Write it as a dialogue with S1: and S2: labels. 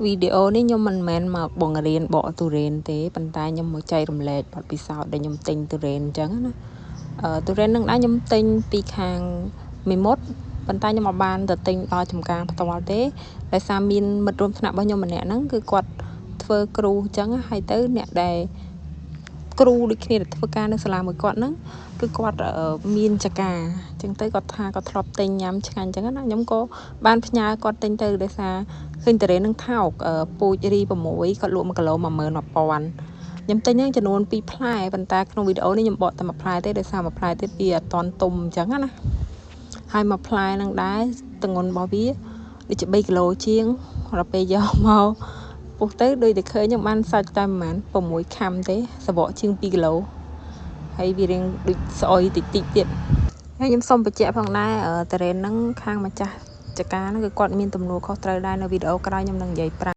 S1: វីដេអូនេះខ្ញុំមិនមែនមកបង្រៀនបកទុរេនទេប៉ុន្តែខ្ញុំមកចែករំលែកបទពិសោធន៍ដែលខ្ញុំទិញទុរេនអញ្ចឹងណាទុរេននឹងដែរខ្ញុំទិញពីខាងមីមុតប៉ុន្តែខ្ញុំអត់បានទៅទិញដល់ចំការផ្ទាល់ទេដោយសារមានមិត្តរួមថ្នាក់របស់ខ្ញុំម្នាក់ហ្នឹងគឺគាត់ធ្វើគ្រូអញ្ចឹងហើយទៅអ្នកដែលគ្រូដូចគ្នាដែលធ្វើការនៅសាលាមួយគាត់ហ្នឹងគឺគាត់មានចការអញ្ចឹងទៅគាត់ថាគាត់ធ្លាប់ទិញញ៉ាំឆ្ងាញ់អញ្ចឹងណាខ្ញុំក៏បានផ្ញើគាត់ទិញទៅដោយសារឃើញតារ៉េននឹងថោកពូជរី6គាត់លក់1គីឡូ 11000ខ្ញុំទិញហ្នឹងចំនួន2ផ្លែប៉ុន្តែក្នុងវីដេអូនេះខ្ញុំបកតែ1ផ្លែទេដោយសារ1ផ្លែទៀតវាអត់តន់ទុំអញ្ចឹងណាហើយ1ផ្លែហ្នឹងដែរទម្ងន់របស់វាដូចជា3គីឡូជាងដល់ពេលយកមកពុះទៅដូចតែឃើញខ្ញុំបានសាច់តែប្រហែល6ខាំទេសបកជាង2គីឡូហើយវារៀងដូចស្អុយតិចទៀតហើយខ្ញុំសូមបញ្ជាក់ផងដែរតារ៉េនហ្នឹងខាងម្ចាស់ចការហ្នឹងគឺគាត់មានទំនួលខុសត្រូវដែរនៅវីដេអូក្រោយខ្ញុំនឹងនិយាយប្រាប់